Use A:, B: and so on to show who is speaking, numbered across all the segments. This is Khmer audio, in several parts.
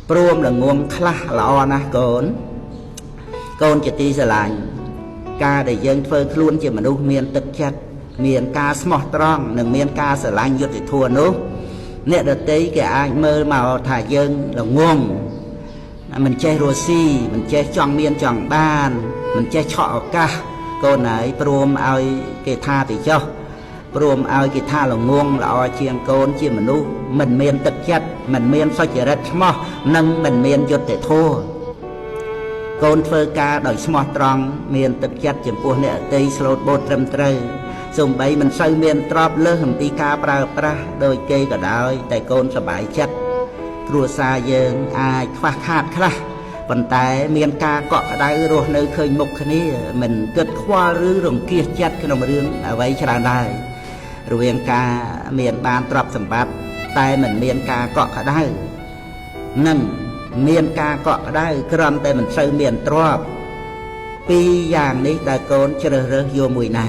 A: ព្រមល្ងងខ្លះល្អណាស់កូនជាទីស្រឡាញ់ការដែលយើងធ្វើខ្លួនជាមនុស្សមានទឹកចិត្តមានការស្មោះត្រង់និងមានការស្រឡាញ់យុត្តិធម៌នោះអ្នកដទៃគេអាចមើលមកថាយើងល្ងងមិនចេះរស់ស៊ីមិនចេះចង់មានចង់បានមិនចេះឆក់ឱកាសកូនហើយព្រមឲ្យគេថាទៅចុះព្រមឲ្យគេថាល្ងងល្អជាងកូនជាមនុស្សមិនមានទឹកចិត្តមិនមានសុចរិតឆ្មោះនិងមិនមានយុត្តិធម៌កូនធ្វើការដោយស្មោះត្រង់មានទឹកចិត្តចំពោះអ្នកដទៃស្លូតបូតត្រឹមត្រូវសូម្បីមិនសូវមានទ្រព្យលើសអំពីការប្រើប្រាស់ដោយគេក៏ដោយតែកូនសប្បាយចិត្តគ្រួសារយើងអាចខ្វះខាតខ្លះប៉ុន្តែមានការកក់ក្ដៅរស់នៅឃើញមុខគ្នាមិនគិតខ្វល់ឬរង្គៀសចិត្តក្នុងរឿងអ្វីច្រើនដែររវាងការមានបានទ្រព្យសម្បត្តិតែមិនមានការកក់ក្ដៅនិងមានការកក់ក្ដៅគ្រាន់តែមិនសូវមានទ្រព្យពីរយ៉ាងនេះដែលកូនជ្រើសរើសយកមួយណា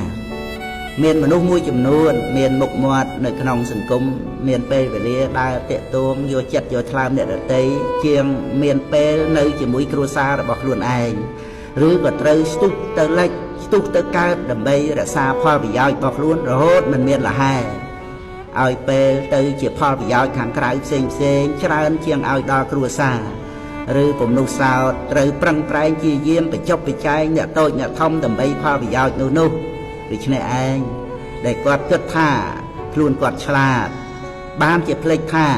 A: មានមនុស្សមួយចំនួនមានមុខមាត់នៅក្នុងសង្គមមានពេលវេលាដើរតាក់ទងយកចិត្តយកថ្លើមអ្នកដទៃជាងមានពេលនៅជាមួយគ្រួសាររបស់ខ្លួនឯងឬក៏ត្រូវស្ទុះទៅលិចស្ទុះទៅកើតដើម្បីរក្សាផលប្រយោជន៍របស់ខ្លួនរហូតមិនមានលហែឲ្យពេលទៅជាផលប្រយោជន៍ខាងក្រៅផ្សេងច្រើនជាងឲ្យដល់គ្រួសារឬពំនុះសោតត្រូវប្រឹងប្រែងជាយាមបញ្ចុះបញ្ចែងអ្នកតូចអ្នកធំដើម្បីផលប្រយោជន៍នោះដូច្នេះឯងដែលគាត់គិតថាខ្លួនគាត់ឆ្លាតបានជាភ្លេចថា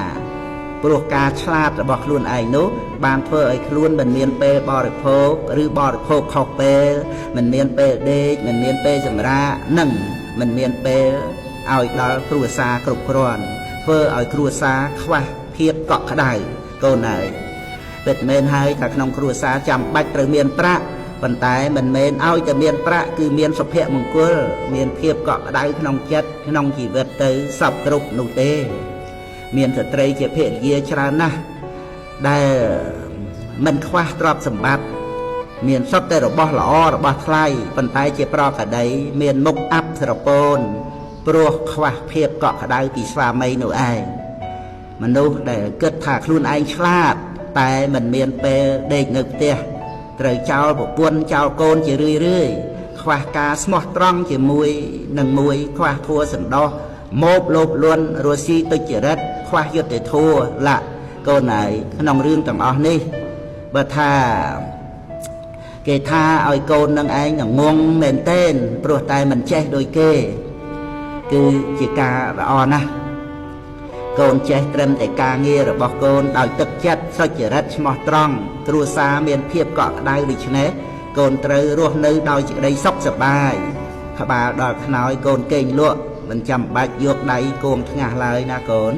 A: ព្រោះការឆ្លាតរបស់ខ្លួនឯងនោះបានធ្វើឲ្យខ្លួនមិនមានពេលបរិភោគឬបរិភោគខុសពេលមិនមានពេលដេកមិនមានពេលសម្រាកនិងមិនមានពេលឲ្យដល់គ្រួសារគ្រប់គ្រាន់ធ្វើឲ្យគ្រួសារខ្វះភាពកក់ក្ដៅកូនហើយពិតមែនហើយថាក្នុងគ្រួសារចាំបាច់ត្រូវមានប្រាក់ប៉ុន្តែមិនមែនឲ្យតែមានប្រាក់គឺមានសុភមង្គលមានភាពកក់ក្ដៅក្នុងចិត្តក្នុងជីវិតទៅសពគ្រប់នោះទេមានស្ត្រីជាភរិយាច្រើនណាស់ដែលមិនខ្វះទ្រព្យសម្បត្តិមានសុទ្ធតែរបស់ល្អរបស់ថ្លៃប៉ុន្តែជាប្រកដីមានមុខអាប់ស្រពោនព្រោះខ្វះភាពកក់ក្ដៅពីស្វាមីនោះឯងមនុស្សដែលគិតថាខ្លួនឯងឆ្លាតតែមិនមានពេលដេកនៅផ្ទះត្រូវចោលប្រពន្ធចោលកូនជារឿយខ្វះការស្មោះត្រង់ជាមួយនឹងមួយខ្វះធัวសន្តោសម៉ូបលោភលន់រស់ស៊ីទុច្ចរិតខ្វះយុត្តិធម៌លក្ខកូនហើយក្នុងរឿងទាំងអស់នេះបើថាគេថាឲ្យកូននឹងឯងងងមែនទែនព្រោះតែមិនចេះដូចគេគឺជាការល្អណាស់កូនចេះត្រឹមតែការងាររបស់កូនដោយទឹកចិត្តសុចរិតស្មោះត្រង់គ្រួសារមានភាពកក់ក្ដៅដូច្នេះកូនត្រូវរស់នៅដោយសេចក្តីសុខសប្បាយក្បាលដល់ខ្នើយកូនកេងលក់មិនចាំបាច់យកដៃគោមថ្ងាសឡើយណាកូន